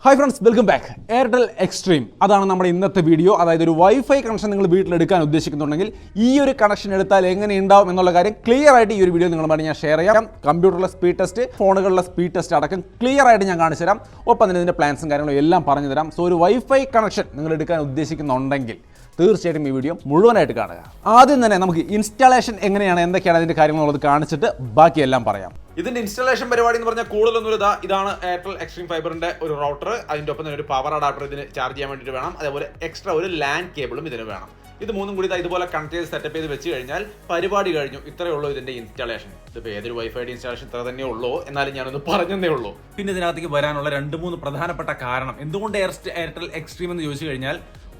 Hi friends, welcome back. Airtel extreme അതാണ് നമ്മുടെ ഇന്നത്തെ വീഡിയോ. അതായത് ഒരു വൈഫൈ കണക്ഷൻ നിങ്ങൾ വീട്ടിലെടുക്കാൻ ഉദ്ദേശിക്കുന്നുണ്ടെങ്കിൽ ഈ ഒരു കണക്ഷൻ എടുത്താൽ എങ്ങനെ ഉണ്ടാവും എന്നുള്ള കാര്യം ക്ലിയർ ആയിട്ട് ഈ ഒരു വീഡിയോ നിങ്ങളുമായി ഞാൻ ഷെയർ ചെയ്യാം. കമ്പ്യൂട്ടറിലെ സ്പീഡ് ടെസ്റ്റ്, ഫോണുകളിലെ സ്പീഡ് ടെസ്റ്റ് അടക്കം ക്ലിയർ ആയിട്ട് ഞാൻ കാണിച്ചു തരാം. ഒപ്പം തന്നെ ഇതിൻ്റെ പ്ലാൻസും കാര്യങ്ങളും എല്ലാം പറഞ്ഞു തരാം. സോ ഒരു വൈഫൈ കണക്ഷൻ നിങ്ങൾ എടുക്കാൻ ഉദ്ദേശിക്കുന്നുണ്ടെങ്കിൽ തീർച്ചയായിട്ടും ഈ വീഡിയോ മുഴുവനായിട്ട് കാണുക. ആദ്യം തന്നെ നമുക്ക് ഇൻസ്റ്റാളേഷൻ എങ്ങനെയാണ്, എന്തൊക്കെയാണ് അതിൻ്റെ കാര്യങ്ങളുള്ളത് കാണിച്ചിട്ട് ബാക്കിയെല്ലാം പറയാം. ഇതിന്റെ ഇൻസ്റ്റാളേഷൻ പരിപാടി എന്ന് പറഞ്ഞാൽ കൂടുതലൊന്നും ഇതാണ് എയർടെൽ എക്സ്ട്രീം ഫൈബറിന്റെ ഒരു റൗട്ടർ. അതിന്റെ ഒപ്പം തന്നെ ഒരു പവർ അഡാപ്റ്റർ ഇതിന് ചാർജ് ചെയ്യാൻ വേണ്ടിയിട്ട് വേണം. അതേപോലെ എക്സ്ട്രാ ഒരു ലാൻ കേബിളും ഇതിന് വേണം. ഇത് മൂന്നും കൂടി ഇതുപോലെ കണക്ട് ചെയ്ത് സെറ്റപ്പ് ചെയ്ത് വെച്ച് കഴിഞ്ഞാൽ പരിപാടി കഴിഞ്ഞു. ഇത്രയേ ഉള്ളൂ ഇതിന്റെ ഇൻസ്റ്റാളേഷൻ. ഇതിപ്പോൾ ഏതൊരു വൈഫൈയുടെ ഇൻസ്റ്റാളേഷൻ ഇത്ര തന്നെ ഉള്ളൂ, എന്നാലും ഞാനൊന്ന് പറഞ്ഞതേ ഉള്ളൂ. പിന്നെ ഇതിനകത്തേക്ക് വരാനുള്ള 2-3 പ്രധാനപ്പെട്ട കാരണം എന്തുകൊണ്ട് എയർടെൽ എക്സ്ട്രീം എന്ന് ചോദിച്ചു കഴിഞ്ഞാൽ,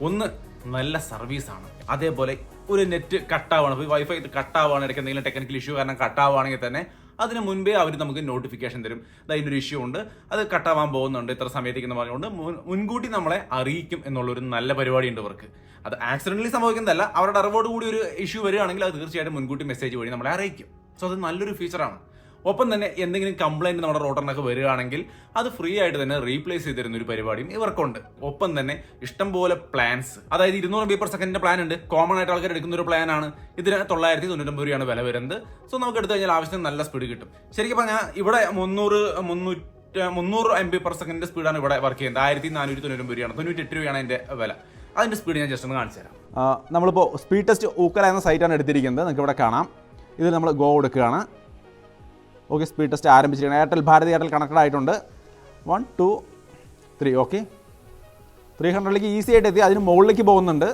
ഒന്ന് നല്ല സർവീസാണ്. അതേപോലെ ഒരു നെറ്റ് കട്ടാവുകയാണ്, വൈഫൈ കട്ടാവുകയാണ്, ഇടയ്ക്ക് എന്തെങ്കിലും ടെക്നിക്കൽ ഇഷ്യൂ കാരണം കട്ടാവുകയാണെങ്കിൽ തന്നെ അതിന് മുൻപേ അവർ നമുക്ക് നോട്ടിഫിക്കേഷൻ തരും. അതിനൊരു ഇഷ്യൂ ഉണ്ട്, അത് കട്ടാവാൻ പോകുന്നുണ്ട്, ഇത്ര സമയത്തേക്ക് എന്ന് പറഞ്ഞുകൊണ്ട് മുൻകൂട്ടി നമ്മളെ അറിയിക്കും എന്നുള്ളൊരു നല്ല പരിപാടി ഉണ്ട് ഇവർക്ക്. അത് ആക്സിഡന്റലി സംഭവിക്കുന്നതല്ല, അവരുടെ അറിവോട് കൂടി ഒരു ഇഷ്യൂ വരികയാണെങ്കിൽ അത് തീർച്ചയായിട്ടും മുൻകൂട്ടി മെസ്സേജ് വഴി നമ്മളെ അറിയിക്കും. സോ അത് നല്ലൊരു ഫീച്ചറാണ്. ഒപ്പം തന്നെ എന്തെങ്കിലും കംപ്ലൈന്റ് നമ്മുടെ റോട്ടറിനൊക്കെ വരികയാണെങ്കിൽ അത് ഫ്രീ ആയിട്ട് തന്നെ റീപ്ലേസ് ചെയ്ത് തരുന്ന ഒരു പരിപാടിയും ഇവർക്കുണ്ട്. ഒപ്പം തന്നെ ഇഷ്ടംപോലെ പ്ലാൻസ്, അതായത് 200 MB/s പ്ലാൻ ഉണ്ട്. കോമൺ ആയിട്ട് ആൾക്കാർ എടുക്കുന്ന ഒരു പ്ലാൻ ആണ്. ഇതിന് 999 രൂപയാണ് വില വരുന്നത്. സോ നമുക്ക് എടുത്തു കഴിഞ്ഞാൽ ആവശ്യത്തിന് നല്ല സ്പീഡ് കിട്ടും. ശരിക്കും പറഞ്ഞാൽ ഇവിടെ 300 MB/s സ്പീഡാണ് ഇവിടെ വർക്ക് ചെയ്യുന്നത്. 1499 രൂപയാണ്, 98 രൂപയാണ് അതിന്റെ വില. അതിന്റെ സ്പീഡ് ഞാൻ ജസ്റ്റ് ഒന്ന് കാണിച്ചു തരാം. നമ്മളിപ്പോൾ സ്പീഡ് ടെസ്റ്റ് ഊക്കല എന്ന സൈറ്റാണ് എടുത്തിരിക്കുന്നത്. നിങ്ങൾക്ക് ഇവിടെ കാണാം. ഇത് നമ്മൾ ഗോ കൊടുക്കുകയാണ്. ഓക്കെ, സ്പീഡ് ടെസ്റ്റ് ആരംഭിച്ചിരിക്കുകയാണ്. എയർടെൽ ഭാരതി എയർടെൽ കണക്റ്റഡ് ആയിട്ടുണ്ട്. 1 2 3. ഓക്കെ, 300ലേക്ക് ഈസി ആയിട്ട് എത്തി. അതിന് മുകളിലേക്ക് പോകുന്നുണ്ട്.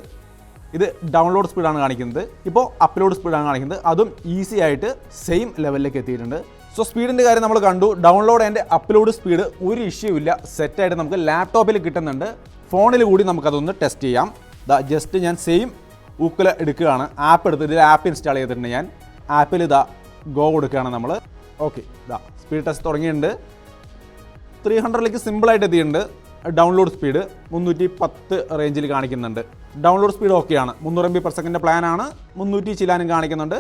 ഇത് ഡൗൺലോഡ് സ്പീഡാണ് കാണിക്കുന്നത്. ഇപ്പോൾ അപ്ലോഡ് സ്പീഡാണ് കാണിക്കുന്നത്. അതും ഈസി ആയിട്ട് സെയിം ലെവലിലേക്ക് എത്തിയിട്ടുണ്ട്. സോ സ്പീഡിൻ്റെ കാര്യം നമ്മൾ കണ്ടു. ഡൗൺലോഡ് ആൻഡ് അപ്ലോഡ് സ്പീഡ് ഒരു ഇഷ്യൂ ഇല്ല, സെറ്റായിട്ട് നമുക്ക് ലാപ്ടോപ്പിൽ കിട്ടുന്നുണ്ട്. ഫോണിൽ കൂടി നമുക്കതൊന്ന് ടെസ്റ്റ് ചെയ്യാം. ജസ്റ്റ് ഞാൻ സെയിം ഊക്കല എടുക്കുകയാണ്. ആപ്പ് എടുത്ത് ഇതിൽ ആപ്പ് ഇൻസ്റ്റാൾ ചെയ്തിട്ടുണ്ട്. ഞാൻ ആപ്പിൽ ഗോ കൊടുക്കുകയാണ് നമ്മൾ. ഓക്കെ, സ്പീഡ് ടെസ്റ്റ് തുടങ്ങിയിട്ടുണ്ട്. 300ലേക്ക് സിമ്പിളായിട്ട് എത്തിയിട്ടുണ്ട്. ഡൗൺലോഡ് സ്പീഡ് 310 റേഞ്ചിൽ കാണിക്കുന്നുണ്ട്. ഡൗൺലോഡ് സ്പീഡ് ഓക്കെയാണ്. 300 MB/s പ്ലാനാണ്. 300 ചില്ലാനും കാണിക്കുന്നുണ്ട്.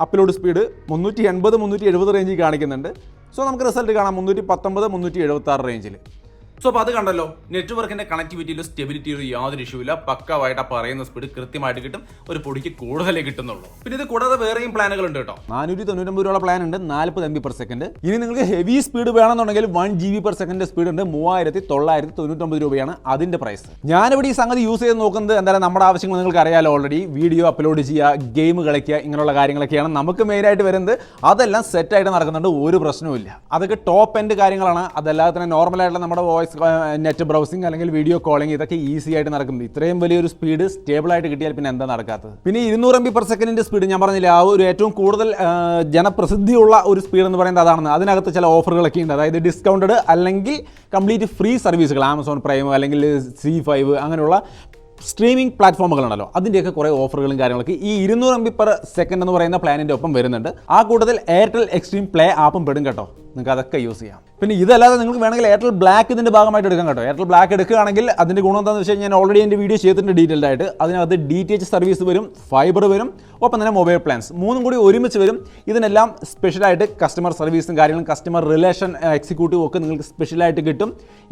അപ്ലോഡ് സ്പീഡ് 380 370 റേഞ്ചിൽ കാണിക്കുന്നുണ്ട്. സോ നമുക്ക് റിസൾട്ട് കാണാം 319 376 റേഞ്ചിൽ. സോ അപ്പോൾ അത് കണ്ടല്ലോ, നെറ്റ്വർക്കിന്റെ കണക്ടിവിറ്റിയിലും സ്റ്റെബിലിറ്റിയിലും യാതൊരു ഇഷ്യൂ ഇല്ല. പക്കാവായിട്ട് ആ പറയുന്ന സ്പീഡ് കൃത്യമായിട്ട് കിട്ടും. ഒരു പൊടിക്ക് കൂടുതലേ കിട്ടുന്നുള്ളൂ. പിന്നെ ഇത് കൂടാതെ വേറെയും പ്ലാനുകൾ ഉണ്ട് കേട്ടോ. 499 രൂപയുള്ള പ്ലാൻ ഉണ്ട്, 40 MB/s. ഇനി നിങ്ങൾക്ക് ഹെവി സ്പീഡ് വേണമെന്നുണ്ടെങ്കിൽ 1 GB/s സ്പീഡ് ഉണ്ട്. 3999 രൂപയാണ് അതിന്റെ പ്രൈസ്. ഞാനിവിടെ ഈ സംഗതി യൂസ് ചെയ്ത് നോക്കുന്നത് എന്തായാലും നമ്മുടെ ആവശ്യങ്ങൾ നിങ്ങൾക്ക് അറിയാലോ ഓൾറെഡി. വീഡിയോ അപ്ലോഡ് ചെയ്യുക, ഗെയിം കളിക്കുക, ഇങ്ങനെയുള്ള കാര്യങ്ങളൊക്കെയാണ് നമുക്ക് മെയിനായിട്ട് വരുന്നത്. അതെല്ലാം സെറ്റായിട്ട് നടക്കുന്നുണ്ട്, ഒരു പ്രശ്നവുമില്ല. അതൊക്കെ ടോപ്പ് എൻഡ് കാര്യങ്ങളാണ്. അതല്ലാതെ തന്നെ നോർമലായിട്ടുള്ള നമ്മുടെ വോയിസ് നെറ്റ് ബ്രൗസിംഗ് അല്ലെങ്കിൽ വീഡിയോ കോളിംഗ് ഇതൊക്കെ ഈസി ആയിട്ട് നടക്കുന്നത്. ഇത്രയും വലിയൊരു സ്പീഡ് സ്റ്റേബിൾ ആയിട്ട് കിട്ടിയാൽ പിന്നെ എന്താ നടക്കാത്തത്? പിന്നെ 200 MB/s സ്പീഡ് ഞാൻ പറഞ്ഞില്ല, ആ ഒരു ഏറ്റവും കൂടുതൽ ജനപ്രസിദ്ധിയുള്ള ഒരു സ്പീഡ് എന്ന് പറയുന്നത് അതാണ്. അതിനകത്ത് ചില ഓഫറുകളൊക്കെ ഉണ്ട്. അതായത് ഡിസ്കൗണ്ടഡ് അല്ലെങ്കിൽ കംപ്ലീറ്റ് ഫ്രീ സർവീസുകൾ, ആമസോൺ പ്രൈം അല്ലെങ്കിൽ C5 അങ്ങനെയുള്ള സ്ട്രീമിംഗ് പ്ലാറ്റ്ഫോമുകളുണ്ടല്ലോ, അതിൻ്റെയൊക്കെ കുറേ ഓഫറുകളും കാര്യങ്ങളൊക്കെ ഈ 200 MB/s എന്ന് പറയുന്ന പ്ലാനിൻ്റെ ഒപ്പം വരുന്നുണ്ട്. ആ കൂട്ടത്തിൽ എയർടെൽ എക്സ്ട്രീം പ്ലേ ആപ്പും പെടും കേട്ടോ. നിങ്ങൾക്ക് അതൊക്കെ യൂസ് ചെയ്യാം. പിന്നെ ഇതല്ലാതെ നിങ്ങൾക്ക് വേണമെങ്കിൽ എയർടെൽ ബ്ലാക്ക് ഇതിൻ്റെ ഭാഗമായിട്ട് എടുക്കാം കേട്ടോ. എയർടെൽ ബ്ലാക്ക് എടുക്കുകയാണെങ്കിൽ അതിൻ്റെ ഗുണം എന്താണെന്ന് വെച്ച് കഴിഞ്ഞാൽ ഞാൻ ഓൾറെഡി എൻ്റെ വീഡിയോ ചെയ്തിട്ടുണ്ട് ഡീറ്റെയിൽഡ് ആയിട്ട്. അതിനകത്ത് DTH സർവീസ് വരും, ഫൈബർ വരും, ഒപ്പം തന്നെ മൊബൈൽ പ്ലാൻസ് മൂന്നും കൂടി ഒരുമിച്ച് വരും. ഇതിനെല്ലാം സ്പെഷ്യലായിട്ട് കസ്റ്റമർ സർവീസും കാര്യങ്ങളും കസ്റ്റമർ റിലേഷൻ എക്സിക്യൂട്ടീവ് ഒക്കെ നിങ്ങൾക്ക് സ്പെഷ്യലായിട്ട് കിട്ടും.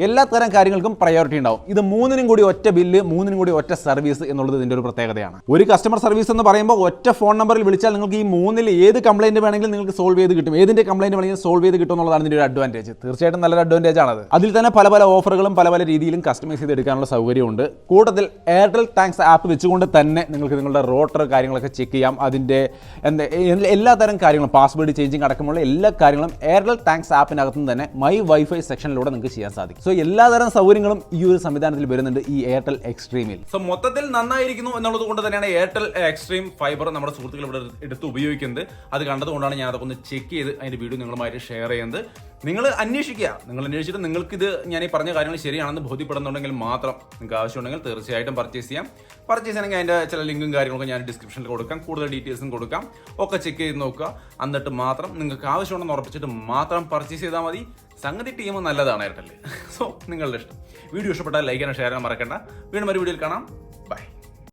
എല്ലാ തരം കാര്യങ്ങൾക്കും പ്രയോറിറ്റി ഉണ്ടാവും. ഇത് മൂന്നിനും കൂടി ഒറ്റ ബില്ല്, മൂന്നിനും കൂടി ഒറ്റ സർവീസ് എന്നുള്ളത് ഇതിൻ്റെ ഒരു പ്രത്യേകതയാണ്. ഒരു കസ്റ്റമർ സർവീസ് എന്ന് പറയുമ്പോൾ ഒറ്റ ഫോൺ നമ്പറിൽ വിളിച്ചാൽ നിങ്ങൾക്ക് ഈ മൂന്നിൽ ഏത് കംപ്ലയിൻറ്റ് വേണമെങ്കിലും നിങ്ങൾക്ക് സോൾവ് ചെയ്ത് കിട്ടും. ഏതിൻ്റെ കംപ്ലയിൻറ്റ് വേണമെങ്കിലും സോൾവ് ചെയ്ത് കിട്ടും എന്നുള്ളതാണ് ഇതിൻ്റെ ഒരു അഡ്വാൻറ്റേജ്. തീർച്ചയായിട്ടും നല്ലൊരു അഡ്വാൻറ്റേജ് ആണത്. അതിൽ തന്നെ പല പല ഓഫറുകളും പല പല രീതിയിലും കസ്റ്റമൈസ് ചെയ്ത് എടുക്കാനുള്ള സൗകര്യമുണ്ട്. കൂട്ടത്തിൽ എയർടെൽ താങ്ക്സ് ആപ്പ് വെച്ചുകൊണ്ട് തന്നെ നിങ്ങൾക്ക് നിങ്ങളുടെ റോട്ടർ കാര്യങ്ങളൊക്കെ ചെക്ക് ചെയ്യാം. അതിൻ്റെ എല്ലാ തരം കാര്യങ്ങളും, പാസ്വേഡ് ചേഞ്ചിങ് അടക്കമുള്ള എല്ലാ കാര്യങ്ങളും എയർടെൽ താങ്ക്സ് ആപ്പിനകത്ത് നിന്ന് തന്നെ മൈ വൈഫൈ സെക്ഷനിലൂടെ നിങ്ങൾക്ക് ചെയ്യാൻ സാധിക്കും. സോ എല്ലാതരം സൗകര്യങ്ങളും ഈ ഒരു സംവിധാനത്തിൽ വരുന്നുണ്ട് ഈ എയർടെൽ എക്സ്ട്രീമിൽ. സോ മൊത്തത്തിൽ നന്നായിരിക്കുന്നു എന്നുള്ളത് കൊണ്ട് തന്നെയാണ് എയർടെൽ എക്സ്ട്രീം ഫൈബർ നമ്മുടെ സുഹൃത്തുക്കൾ ഇവിടെ എടുത്ത് ഉപയോഗിക്കുന്നത്. അത് കണ്ടതുകൊണ്ടാണ് ഞാൻ അതൊക്കെ ഒന്ന് ചെക്ക് ചെയ്ത് അതിന്റെ വീഡിയോ നിങ്ങളുമായിട്ട് ഷെയർ ചെയ്യുന്നത്. നിങ്ങൾ അന്വേഷിക്കുക. നിങ്ങൾ അന്വേഷിച്ചിട്ട് നിങ്ങൾക്കിത് ഞാൻ ഈ പറഞ്ഞ കാര്യങ്ങൾ ശരിയാണെന്ന് ബോധ്യപ്പെടുന്നുണ്ടെങ്കിൽ മാത്രം നിങ്ങൾക്ക് ആവശ്യമുണ്ടെങ്കിൽ തീർച്ചയായിട്ടും പർച്ചേസ് ചെയ്യാം. പർച്ചേസ് ചെയ്യണമെങ്കിൽ അതിൻ്റെ ചില ലിങ്കും കാര്യങ്ങളൊക്കെ ഞാൻ ഡിസ്ക്രിപ്ഷനിൽ കൊടുക്കാം, കൂടുതൽ ഡീറ്റെയിൽസും കൊടുക്കാം. ഒക്കെ ചെക്ക് ചെയ്ത് നോക്കുക. എന്നിട്ട് മാത്രം നിങ്ങൾക്ക് ആവശ്യമുണ്ടെന്ന് ഉറപ്പിച്ചിട്ട് മാത്രം പർച്ചേസ് ചെയ്താൽ മതി. സംഗതി ടീം നല്ലതാണ് എയർടെൽ. സോ നിങ്ങളുടെ ഇഷ്ടം. വീഡിയോ ഇഷ്ടപ്പെട്ടാൽ ലൈക്ക് ചെയ്യാൻ ഷെയർ ചെയ്യാൻ മറക്കണ്ട. വീണ്ടും ഒരു വീഡിയോയിൽ കാണാം.